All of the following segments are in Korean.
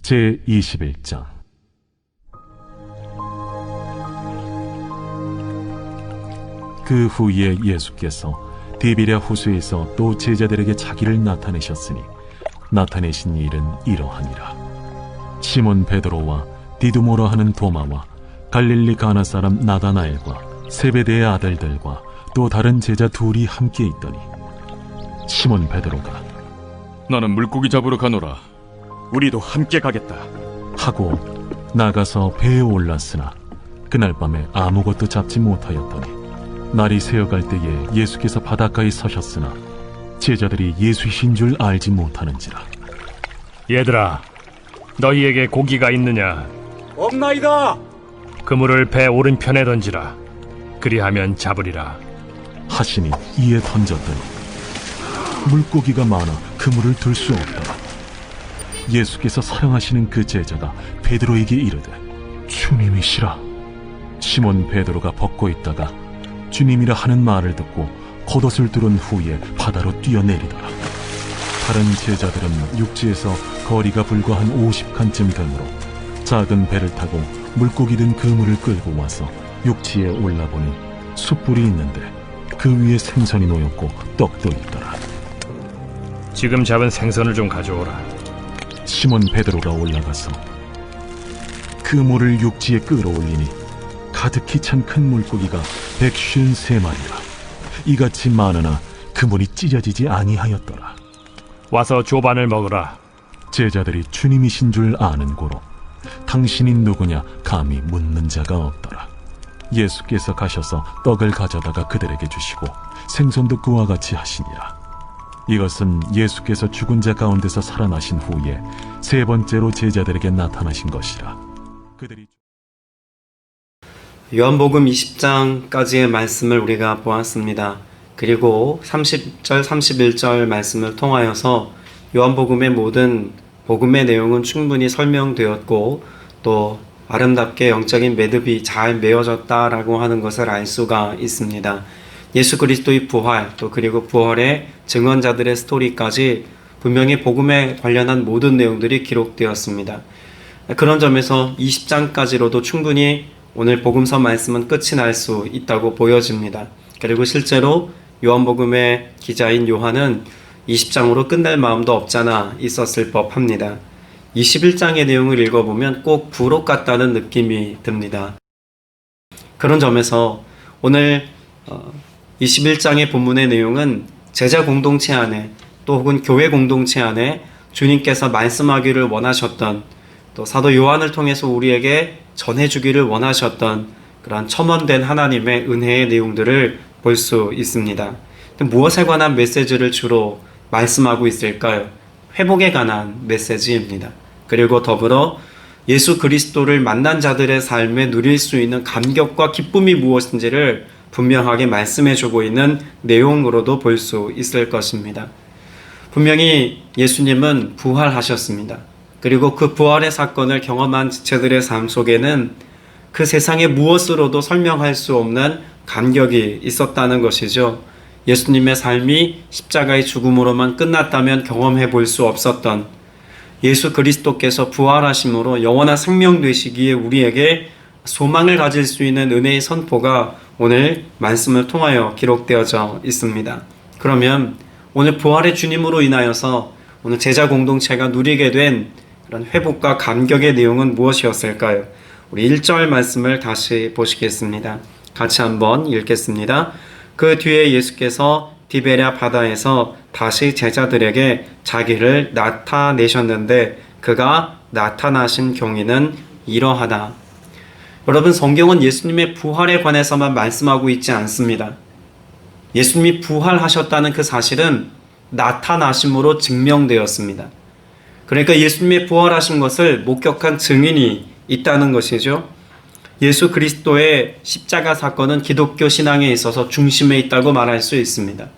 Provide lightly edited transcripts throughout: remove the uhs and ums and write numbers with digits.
제21장. 그 후에 예수께서 디베랴 호수에서 또 제자들에게 자기를 나타내셨으니 나타내신 일은 이러하니라. 시몬 베드로와 디두모라 하는 도마와 갈릴리 가나 사람 나다나엘과 세베대의 아들들과 또 다른 제자 둘이 함께 있더니 시몬 베드로가 나는 물고기 잡으러 가노라. 우리도 함께 가겠다 하고 나가서 배에 올랐으나 그날 밤에 아무것도 잡지 못하였더니 날이 새어갈 때에 예수께서 바닷가에 서셨으나 제자들이 예수이신 줄 알지 못하는지라. 얘들아, 너희에게 고기가 있느냐? 없나이다. 그물을 배 오른편에 던지라. 그리하면 잡으리라 하시니 이에 던졌더니 물고기가 많아 그물을 들 수 없더라. 예수께서 사랑하시는 그 제자가 베드로에게 이르되 주님이시라. 시몬 베드로가 벗고 있다가 주님이라 하는 말을 듣고 겉옷을 두른 후에 바다로 뛰어내리더라. 다른 제자들은 육지에서 거리가 불과 한 50칸쯤 되므로 작은 배를 타고 물고기 든 그물을 끌고 와서 육지에 올라보니 숯불이 있는데 그 위에 생선이 놓였고 떡도 있더라. 지금 잡은 생선을 좀 가져오라. 시몬 베드로가 올라가서 그물을 육지에 끌어올리니 가득히 찬 큰 물고기가 153마리라. 이같이 많으나 그물이 찢어지지 아니하였더라. 와서 조반을 먹으라. 제자들이 주님이신 줄 아는 고로 당신이 누구냐 감히 묻는 자가 없더라. 예수께서 가셔서 떡을 가져다가 그들에게 주시고 생선도 그와 같이 하시니라. 이것은 예수께서 죽은 자 가운데서 살아나신 후에 세 번째로 제자들에게 나타나신 것이라. 그들이 요한복음 20장까지의 말씀을 우리가 보았습니다. 그리고 30절, 31절 말씀을 통하여서 요한복음의 모든 복음의 내용은 충분히 설명되었고 또 아름답게 영적인 매듭이 잘 메어졌다라고 하는 것을 알 수가 있습니다. 예수 그리스도의 부활, 또 그리고 부활의 증언자들의 스토리까지 분명히 복음에 관련한 모든 내용들이 기록되었습니다. 그런 점에서 20장까지로도 충분히 오늘 복음서 말씀은 끝이 날 수 있다고 보여집니다. 그리고 실제로 요한복음의 기자인 요한은 20장으로 끝낼 마음도 없잖아 있었을 법합니다. 21장의 내용을 읽어보면 꼭 부록 같다는 느낌이 듭니다. 그런 점에서 오늘 21장의 본문의 내용은 제자 공동체 안에 또 혹은 교회 공동체 안에 주님께서 말씀하기를 원하셨던 또 사도 요한을 통해서 우리에게 전해주기를 원하셨던 그러한 첨언된 하나님의 은혜의 내용들을 볼 수 있습니다. 무엇에 관한 메시지를 주로 말씀하고 있을까요? 회복에 관한 메시지입니다. 그리고 더불어 예수 그리스도를 만난 자들의 삶에 누릴 수 있는 감격과 기쁨이 무엇인지를 분명하게 말씀해주고 있는 내용으로도 볼 수 있을 것입니다. 분명히 예수님은 부활하셨습니다. 그리고 그 부활의 사건을 경험한 지체들의 삶 속에는 그 세상의 무엇으로도 설명할 수 없는 감격이 있었다는 것이죠. 예수님의 삶이 십자가의 죽음으로만 끝났다면 경험해 볼 수 없었던 예수 그리스도께서 부활하심으로 영원한 생명 되시기에 우리에게 소망을 가질 수 있는 은혜의 선포가 오늘 말씀을 통하여 기록되어져 있습니다. 그러면 오늘 부활의 주님으로 인하여서 오늘 제자 공동체가 누리게 된 그런 회복과 감격의 내용은 무엇이었을까요? 우리 1절 말씀을 다시 보시겠습니다. 같이 한번 읽겠습니다. 그 뒤에 예수께서 디베랴 바다에서 다시 제자들에게 자기를 나타내셨는데 그가 나타나신 경위는 이러하다. 여러분, 성경은 예수님의 부활에 관해서만 말씀하고 있지 않습니다. 예수님이 부활하셨다는 그 사실은 나타나심으로 증명되었습니다. 그러니까 예수님의 부활하신 것을 목격한 증인이 있다는 것이죠. 예수 그리스도의 십자가 사건은 기독교 신앙에 있어서 중심에 있다고 말할 수 있습니다.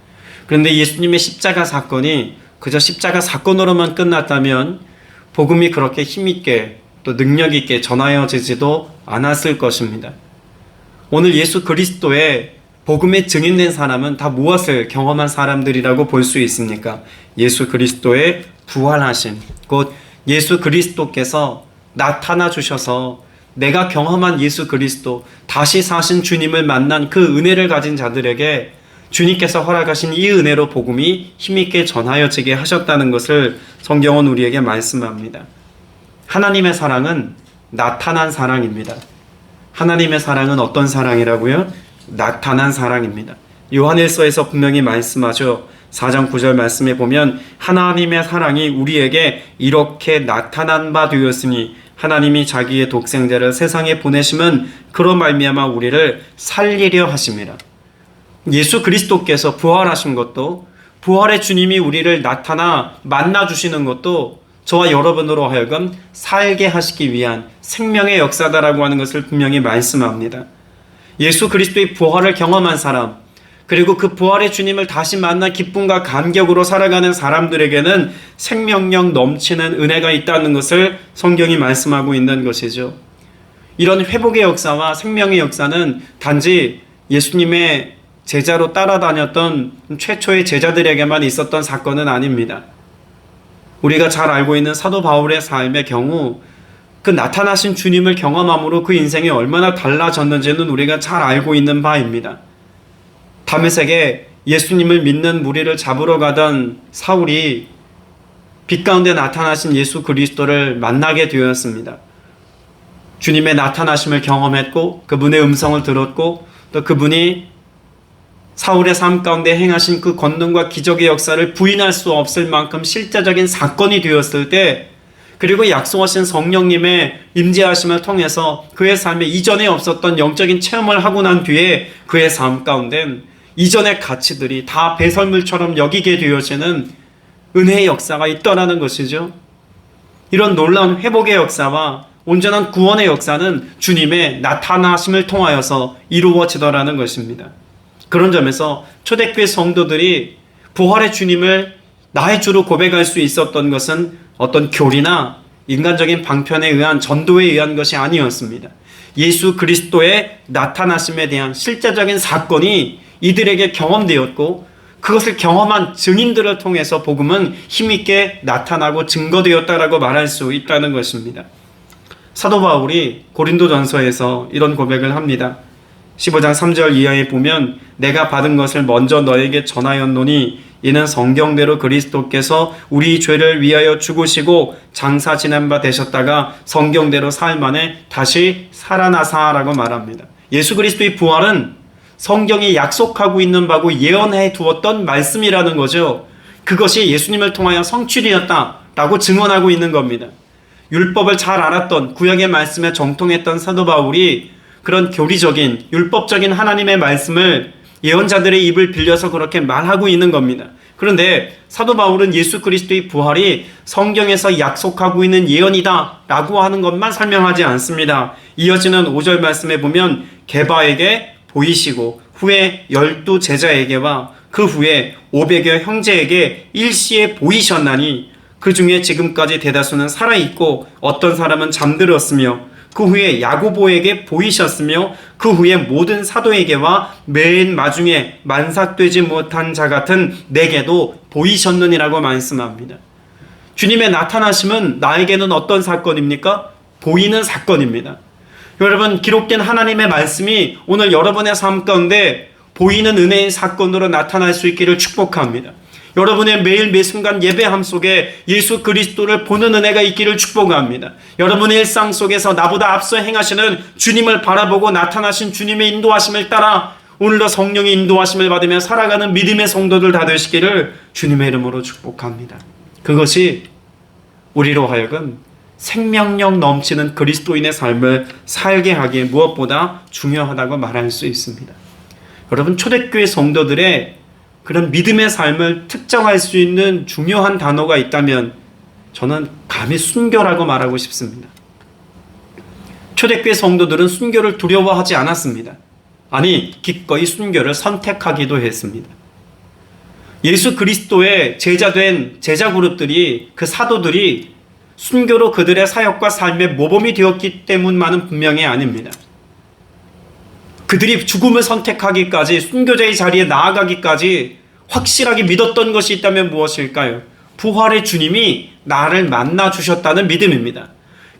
그런데 예수님의 십자가 사건이 그저 십자가 사건으로만 끝났다면 복음이 그렇게 힘있게 또 능력있게 전하여지지도 않았을 것입니다. 오늘 예수 그리스도의 복음에 증인된 사람은 다 무엇을 경험한 사람들이라고 볼 수 있습니까? 예수 그리스도의 부활하심, 곧 예수 그리스도께서 나타나 주셔서 내가 경험한 예수 그리스도, 다시 사신 주님을 만난 그 은혜를 가진 자들에게 주님께서 허락하신 이 은혜로 복음이 힘있게 전하여지게 하셨다는 것을 성경은 우리에게 말씀합니다. 하나님의 사랑은 나타난 사랑입니다. 하나님의 사랑은 어떤 사랑이라고요? 나타난 사랑입니다. 요한일서에서 분명히 말씀하죠. 4장 9절 말씀에 보면 하나님의 사랑이 우리에게 이렇게 나타난 바 되었으니 하나님이 자기의 독생자를 세상에 보내심은 그로 말미암아 우리를 살리려 하심이라. 예수 그리스도께서 부활하신 것도, 부활의 주님이 우리를 나타나 만나 주시는 것도 저와 여러분으로 하여금 살게 하시기 위한 생명의 역사다라고 하는 것을 분명히 말씀합니다. 예수 그리스도의 부활을 경험한 사람, 그리고 그 부활의 주님을 다시 만나 기쁨과 감격으로 살아가는 사람들에게는 생명력 넘치는 은혜가 있다는 것을 성경이 말씀하고 있는 것이죠. 이런 회복의 역사와 생명의 역사는 단지 예수님의 제자로 따라다녔던 최초의 제자들에게만 있었던 사건은 아닙니다. 우리가 잘 알고 있는 사도 바울의 삶의 경우 그 나타나신 주님을 경험함으로 그 인생이 얼마나 달라졌는지는 우리가 잘 알고 있는 바입니다. 다메섹에 예수님을 믿는 무리를 잡으러 가던 사울이 빛 가운데 나타나신 예수 그리스도를 만나게 되었습니다. 주님의 나타나심을 경험했고 그분의 음성을 들었고 또 그분이 사울의 삶 가운데 행하신 그 권능과 기적의 역사를 부인할 수 없을 만큼 실제적인 사건이 되었을 때, 그리고 약속하신 성령님의 임재하심을 통해서 그의 삶에 이전에 없었던 영적인 체험을 하고 난 뒤에 그의 삶 가운데 이전의 가치들이 다 배설물처럼 여기게 되어지는 은혜의 역사가 있더라는 것이죠. 이런 놀라운 회복의 역사와 온전한 구원의 역사는 주님의 나타나심을 통하여서 이루어지더라는 것입니다. 그런 점에서 초대교회 성도들이 부활의 주님을 나의 주로 고백할 수 있었던 것은 어떤 교리나 인간적인 방편에 의한 전도에 의한 것이 아니었습니다. 예수 그리스도의 나타나심에 대한 실제적인 사건이 이들에게 경험되었고 그것을 경험한 증인들을 통해서 복음은 힘있게 나타나고 증거되었다라고 말할 수 있다는 것입니다. 사도 바울이 고린도전서에서 이런 고백을 합니다. 15장 3절 이하에 보면 내가 받은 것을 먼저 너에게 전하였노니 이는 성경대로 그리스도께서 우리 죄를 위하여 죽으시고 장사 지난 바 되셨다가 성경대로 사흘 만에 다시 살아나사라고 말합니다. 예수 그리스도의 부활은 성경이 약속하고 있는 바고 예언해 두었던 말씀이라는 거죠. 그것이 예수님을 통하여 성취되었다라고 증언하고 있는 겁니다. 율법을 잘 알았던 구약의 말씀에 정통했던 사도 바울이 그런 교리적인 율법적인 하나님의 말씀을 예언자들의 입을 빌려서 그렇게 말하고 있는 겁니다. 그런데 사도 바울은 예수 그리스도의 부활이 성경에서 약속하고 있는 예언이다 라고 하는 것만 설명하지 않습니다. 이어지는 5절 말씀에 보면 게바에게 보이시고 후에 12 제자에게와 그 후에 500여 형제에게 일시에 보이셨나니 그 중에 지금까지 대다수는 살아있고 어떤 사람은 잠들었으며 그 후에 야고보에게 보이셨으며 그 후에 모든 사도에게와 맨 마중에 만삭되지 못한 자 같은 내게도 보이셨느니라고 말씀합니다. 주님의 나타나심은 나에게는 어떤 사건입니까? 보이는 사건입니다. 여러분, 기록된 하나님의 말씀이 오늘 여러분의 삶 가운데 보이는 은혜의 사건으로 나타날 수 있기를 축복합니다. 여러분의 매일 매순간 예배함 속에 예수 그리스도를 보는 은혜가 있기를 축복합니다. 여러분의 일상 속에서 나보다 앞서 행하시는 주님을 바라보고 나타나신 주님의 인도하심을 따라 오늘도 성령의 인도하심을 받으며 살아가는 믿음의 성도들 다 되시기를 주님의 이름으로 축복합니다. 그것이 우리로 하여금 생명력 넘치는 그리스도인의 삶을 살게 하기에 무엇보다 중요하다고 말할 수 있습니다. 여러분, 초대교회 성도들의 그런 믿음의 삶을 특정할 수 있는 중요한 단어가 있다면 저는 감히 순교라고 말하고 싶습니다. 초대교회 성도들은 순교를 두려워하지 않았습니다. 아니, 기꺼이 순교를 선택하기도 했습니다. 예수 그리스도의 제자된 제자 그룹들이, 그 사도들이 순교로 그들의 사역과 삶의 모범이 되었기 때문만은 분명히 아닙니다. 그들이 죽음을 선택하기까지, 순교자의 자리에 나아가기까지 확실하게 믿었던 것이 있다면 무엇일까요? 부활의 주님이 나를 만나 주셨다는 믿음입니다.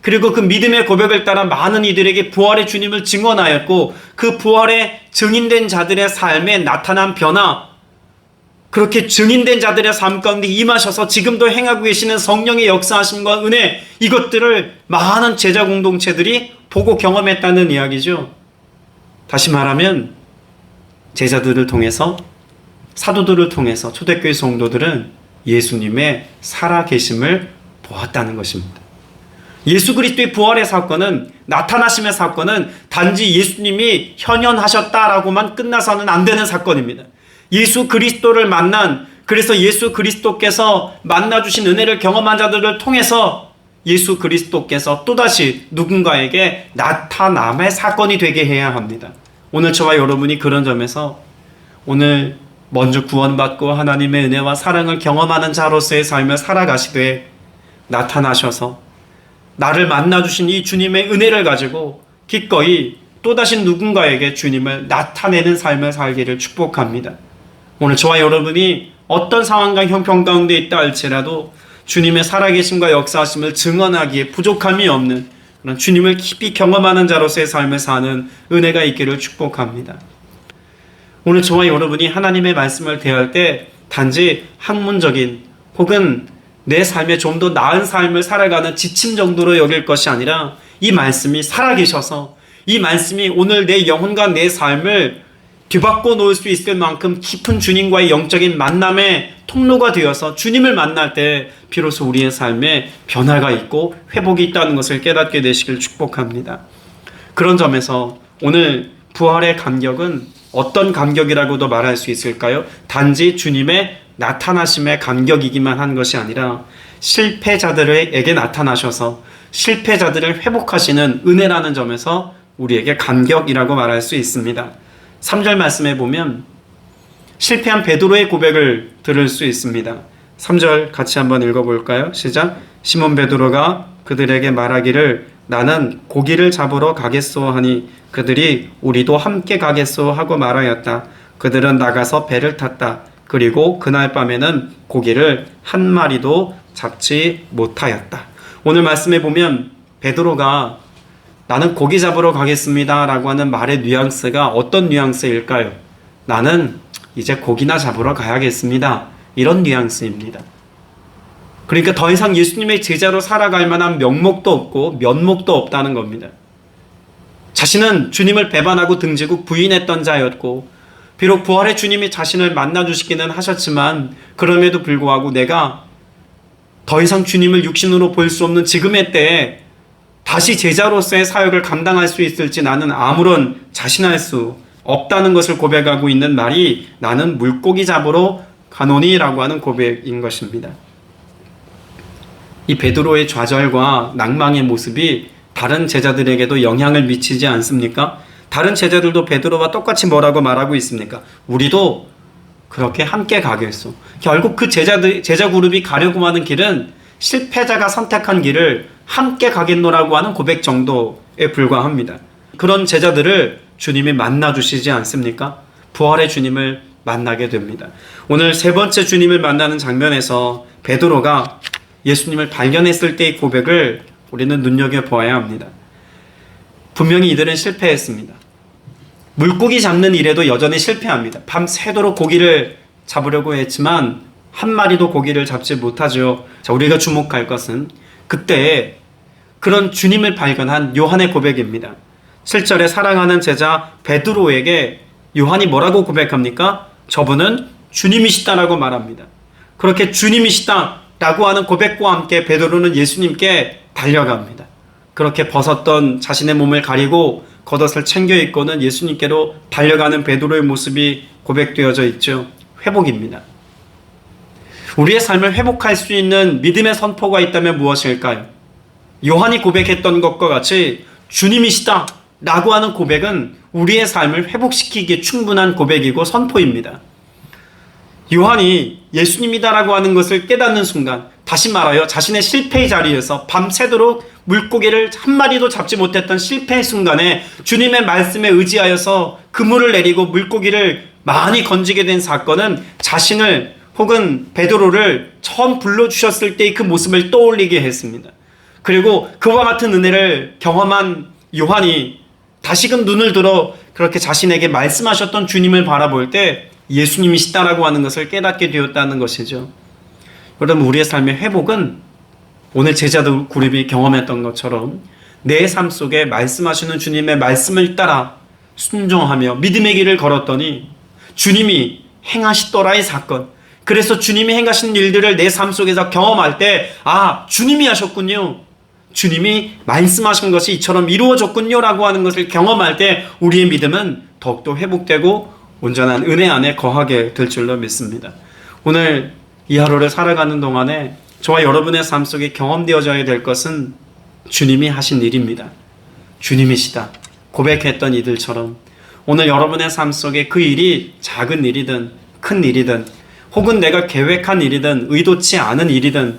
그리고 그 믿음의 고백을 따라 많은 이들에게 부활의 주님을 증언하였고 그 부활의 증인된 자들의 삶에 나타난 변화, 그렇게 증인된 자들의 삶 가운데 임하셔서 지금도 행하고 계시는 성령의 역사하심과 은혜, 이것들을 많은 제자 공동체들이 보고 경험했다는 이야기죠. 다시 말하면 제자들을 통해서, 사도들을 통해서 초대교회 성도들은 예수님의 살아계심을 보았다는 것입니다. 예수 그리스도의 부활의 사건은, 나타나심의 사건은 단지 예수님이 현현하셨다라고만 끝나서는 안 되는 사건입니다. 예수 그리스도를 만난, 그래서 예수 그리스도께서 만나주신 은혜를 경험한 자들을 통해서 예수 그리스도께서 또다시 누군가에게 나타남의 사건이 되게 해야 합니다. 오늘 저와 여러분이 그런 점에서 오늘 먼저 구원받고 하나님의 은혜와 사랑을 경험하는 자로서의 삶을 살아가시되 나타나셔서 나를 만나주신 이 주님의 은혜를 가지고 기꺼이 또다시 누군가에게 주님을 나타내는 삶을 살기를 축복합니다. 오늘 저와 여러분이 어떤 상황과 형편 가운데 있다 할지라도 주님의 살아계심과 역사하심을 증언하기에 부족함이 없는 그런 주님을 깊이 경험하는 자로서의 삶을 사는 은혜가 있기를 축복합니다. 오늘 저와 여러분이 하나님의 말씀을 대할 때 단지 학문적인 혹은 내 삶에 좀 더 나은 삶을 살아가는 지침 정도로 여길 것이 아니라 이 말씀이 살아계셔서 이 말씀이 오늘 내 영혼과 내 삶을 뒤바꿔 놓을 수 있을 만큼 깊은 주님과의 영적인 만남의 통로가 되어서 주님을 만날 때 비로소 우리의 삶에 변화가 있고 회복이 있다는 것을 깨닫게 되시길 축복합니다. 그런 점에서 오늘 부활의 감격은 어떤 감격이라고도 말할 수 있을까요? 단지 주님의 나타나심의 감격이기만 한 것이 아니라 실패자들에게 나타나셔서 실패자들을 회복하시는 은혜라는 점에서 우리에게 감격이라고 말할 수 있습니다. 3절 말씀에 보면 실패한 베드로의 고백을 들을 수 있습니다. 3절 같이 한번 읽어볼까요? 시작. 시몬 베드로가 그들에게 말하기를 나는 고기를 잡으러 가겠소 하니 그들이 우리도 함께 가겠소 하고 말하였다. 그들은 나가서 배를 탔다. 그리고 그날 밤에는 고기를 한 마리도 잡지 못하였다. 오늘 말씀에 보면 베드로가 나는 고기 잡으러 가겠습니다 라고 하는 말의 뉘앙스가 어떤 뉘앙스일까요? 나는 이제 고기나 잡으러 가야겠습니다. 이런 뉘앙스입니다. 그러니까 더 이상 예수님의 제자로 살아갈 만한 명목도 없고 면목도 없다는 겁니다. 자신은 주님을 배반하고 등지고 부인했던 자였고 비록 부활의 주님이 자신을 만나주시기는 하셨지만 그럼에도 불구하고 내가 더 이상 주님을 육신으로 볼 수 없는 지금의 때에 다시 제자로서의 사역을 감당할 수 있을지 나는 아무런 자신할 수 없다는 것을 고백하고 있는 말이 나는 물고기 잡으러 가노니라고 하는 고백인 것입니다. 이 베드로의 좌절과 낭망의 모습이 다른 제자들에게도 영향을 미치지 않습니까? 다른 제자들도 베드로와 똑같이 뭐라고 말하고 있습니까? 우리도 그렇게 함께 가겠소. 결국 그 제자 그룹이 가려고 하는 길은 실패자가 선택한 길을 함께 가겠노라고 하는 고백 정도에 불과합니다. 그런 제자들을 주님이 만나주시지 않습니까? 부활의 주님을 만나게 됩니다. 오늘 세 번째 주님을 만나는 장면에서 베드로가 예수님을 발견했을 때의 고백을 우리는 눈여겨보아야 합니다. 분명히 이들은 실패했습니다. 물고기 잡는 일에도 여전히 실패합니다. 밤새도록 고기를 잡으려고 했지만 한 마리도 고기를 잡지 못하죠. 자, 우리가 주목할 것은 그때 그런 주님을 발견한 요한의 고백입니다. 7절에 사랑하는 제자 베드로에게 요한이 뭐라고 고백합니까? 저분은 주님이시다라고 말합니다. 그렇게 주님이시다라고 하는 고백과 함께 베드로는 예수님께 달려갑니다. 그렇게 벗었던 자신의 몸을 가리고 겉옷을 챙겨 입고는 예수님께로 달려가는 베드로의 모습이 고백되어져 있죠. 회복입니다. 우리의 삶을 회복할 수 있는 믿음의 선포가 있다면 무엇일까요? 요한이 고백했던 것과 같이 주님이시다 라고 하는 고백은 우리의 삶을 회복시키기에 충분한 고백이고 선포입니다. 요한이 예수님이다라고 하는 것을 깨닫는 순간, 다시 말하여 자신의 실패의 자리에서 밤새도록 물고기를 한 마리도 잡지 못했던 실패의 순간에 주님의 말씀에 의지하여서 그물을 내리고 물고기를 많이 건지게 된 사건은 자신을 혹은 베드로를 처음 불러주셨을 때의 그 모습을 떠올리게 했습니다. 그리고 그와 같은 은혜를 경험한 요한이 다시금 눈을 들어 그렇게 자신에게 말씀하셨던 주님을 바라볼 때 예수님이시다라고 하는 것을 깨닫게 되었다는 것이죠. 여러분, 우리의 삶의 회복은 오늘 제자들 그룹이 경험했던 것처럼 내 삶 속에 말씀하시는 주님의 말씀을 따라 순종하며 믿음의 길을 걸었더니 주님이 행하시더라의 사건, 그래서 주님이 행하신 일들을 내 삶 속에서 경험할 때 주님이 하셨군요, 주님이 말씀하신 것이 이처럼 이루어졌군요 라고 하는 것을 경험할 때 우리의 믿음은 더욱더 회복되고 온전한 은혜 안에 거하게 될 줄로 믿습니다. 오늘 이 하루를 살아가는 동안에 저와 여러분의 삶 속에 경험되어져야 될 것은 주님이 하신 일입니다. 주님이시다 고백했던 이들처럼 오늘 여러분의 삶 속에 그 일이 작은 일이든 큰 일이든 혹은 내가 계획한 일이든 의도치 않은 일이든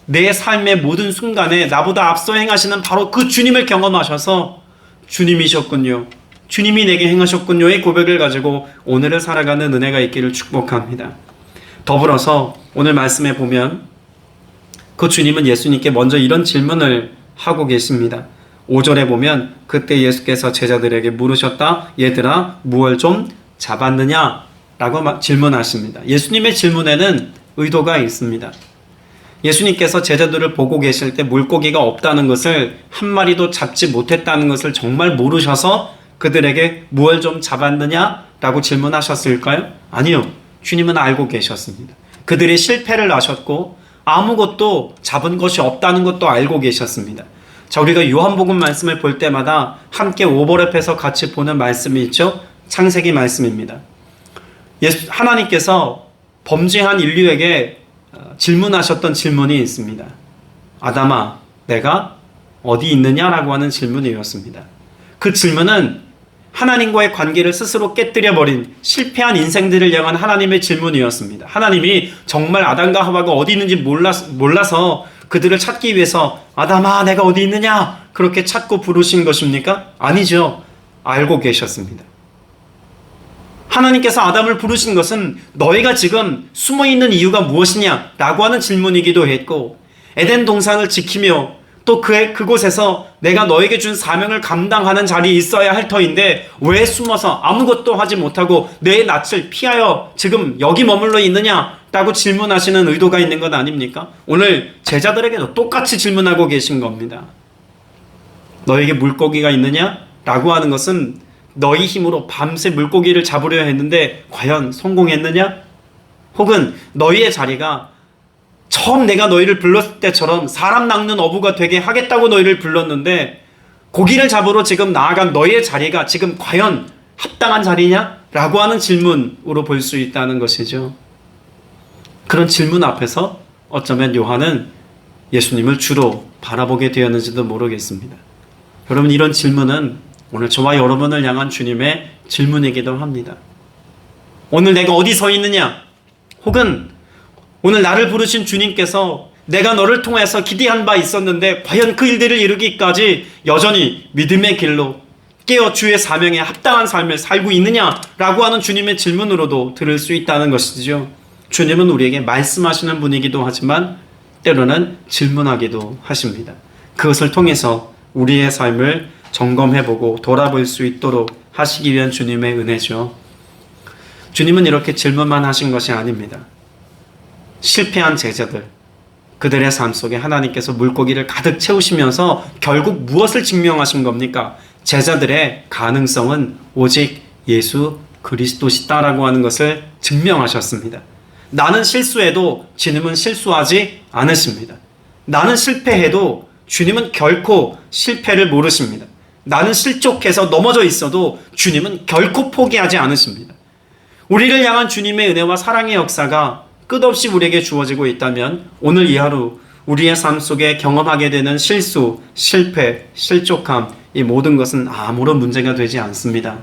내 삶의 모든 순간에 나보다 앞서 행하시는 바로 그 주님을 경험하셔서 주님이셨군요, 주님이 내게 행하셨군요의 고백을 가지고 오늘을 살아가는 은혜가 있기를 축복합니다. 더불어서 오늘 말씀에 보면 그 주님은 예수님께 먼저 이런 질문을 하고 계십니다. 5절에 보면 그때 예수께서 제자들에게 물으셨다. 얘들아, 무엇을 좀 잡았느냐? 라고 질문하십니다. 예수님의 질문에는 의도가 있습니다. 예수님께서 제자들을 보고 계실 때 물고기가 없다는 것을 한 마리도 잡지 못했다는 것을 정말 모르셔서 그들에게 무엇을 좀 잡았느냐? 라고 질문하셨을까요? 아니요. 주님은 알고 계셨습니다. 그들의 실패를 아셨고 아무것도 잡은 것이 없다는 것도 알고 계셨습니다. 자, 우리가 요한복음 말씀을 볼 때마다 함께 오버랩해서 같이 보는 말씀이 있죠. 창세기 말씀입니다. 하나님께서 범죄한 인류에게 질문하셨던 질문이 있습니다. 아담아, 내가 어디 있느냐라고 하는 질문이었습니다. 그 질문은 하나님과의 관계를 스스로 깨뜨려버린 실패한 인생들을 향한 하나님의 질문이었습니다. 하나님이 정말 아담과 하와가 어디 있는지 몰라서 그들을 찾기 위해서 아담아, 내가 어디 있느냐? 그렇게 찾고 부르신 것입니까? 아니죠. 알고 계셨습니다. 하나님께서 아담을 부르신 것은 너희가 지금 숨어있는 이유가 무엇이냐? 라고 하는 질문이기도 했고, 에덴 동산을 지키며 또 그곳에서 내가 너에게 준 사명을 감당하는 자리에 있어야 할 터인데 왜 숨어서 아무것도 하지 못하고 내 낯을 피하여 지금 여기 머물러 있느냐? 라고 질문하시는 의도가 있는 것 아닙니까? 오늘 제자들에게도 똑같이 질문하고 계신 겁니다. 너에게 물고기가 있느냐? 라고 하는 것은 너희 힘으로 밤새 물고기를 잡으려 했는데 과연 성공했느냐? 혹은 너희의 자리가 처음 내가 너희를 불렀을 때처럼 사람 낚는 어부가 되게 하겠다고 너희를 불렀는데 고기를 잡으러 지금 나아간 너희의 자리가 지금 과연 합당한 자리냐? 라고 하는 질문으로 볼 수 있다는 것이죠. 그런 질문 앞에서 어쩌면 요한은 예수님을 주로 바라보게 되었는지도 모르겠습니다. 여러분, 이런 질문은 오늘 저와 여러분을 향한 주님의 질문이기도 합니다. 오늘 내가 어디 서 있느냐? 혹은 오늘 나를 부르신 주님께서 내가 너를 통해서 기대한 바 있었는데 과연 그 일들을 이루기까지 여전히 믿음의 길로 깨어 주의 사명에 합당한 삶을 살고 있느냐라고 하는 주님의 질문으로도 들을 수 있다는 것이죠. 주님은 우리에게 말씀하시는 분이기도 하지만 때로는 질문하기도 하십니다. 그것을 통해서 우리의 삶을 점검해보고 돌아볼 수 있도록 하시기 위한 주님의 은혜죠. 주님은 이렇게 질문만 하신 것이 아닙니다. 실패한 제자들, 그들의 삶 속에 하나님께서 물고기를 가득 채우시면서 결국 무엇을 증명하신 겁니까? 제자들의 가능성은 오직 예수 그리스도시다라고 하는 것을 증명하셨습니다. 나는 실수해도 주님은 실수하지 않으십니다. 나는 실패해도 주님은 결코 실패를 모르십니다. 나는 실족해서 넘어져 있어도 주님은 결코 포기하지 않으십니다. 우리를 향한 주님의 은혜와 사랑의 역사가 끝없이 우리에게 주어지고 있다면 오늘 이 하루 우리의 삶 속에 경험하게 되는 실수, 실패, 실족함, 이 모든 것은 아무런 문제가 되지 않습니다.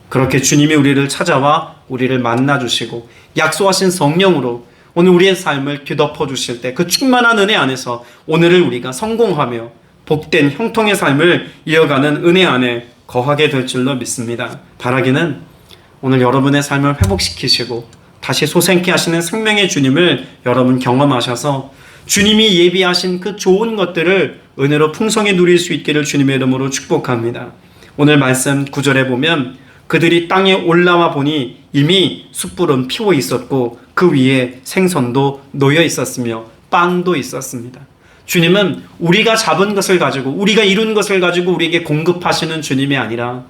그렇게 주님이 우리를 찾아와 우리를 만나주시고 약속하신 성령으로 오늘 우리의 삶을 뒤덮어 주실 때 그 충만한 은혜 안에서 오늘을 우리가 성공하며 복된 형통의 삶을 이어가는 은혜 안에 거하게 될 줄로 믿습니다. 바라기는 오늘 여러분의 삶을 회복시키시고 다시 솟아있게 하시는 생명의 주님을 여러분 경험하셔서 주님이 예비하신 그 좋은 것들을 은혜로 풍성히 누릴 수 있기를 주님의 이름으로 축복합니다. 오늘 말씀 9절에 보면 그들이 땅에 올라와 보니 이미 숯불은 피워 있었고 그 위에 생선도 놓여 있었으며 빵도 있었습니다. 주님은 우리가 잡은 것을 가지고 우리가 이룬 것을 가지고 우리에게 공급하시는 주님이 아니라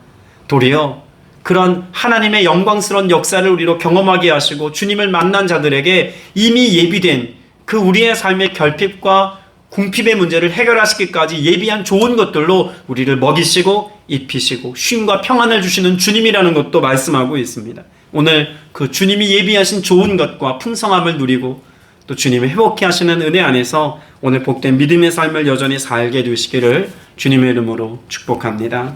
도리어 그런 하나님의 영광스러운 역사를 우리로 경험하게 하시고 주님을 만난 자들에게 이미 예비된 그 우리의 삶의 결핍과 궁핍의 문제를 해결하시기까지 예비한 좋은 것들로 우리를 먹이시고 입히시고 쉼과 평안을 주시는 주님이라는 것도 말씀하고 있습니다. 오늘 그 주님이 예비하신 좋은 것과 풍성함을 누리고 또 주님이 회복케 하시는 은혜 안에서 오늘 복된 믿음의 삶을 여전히 살게 되시기를 주님의 이름으로 축복합니다.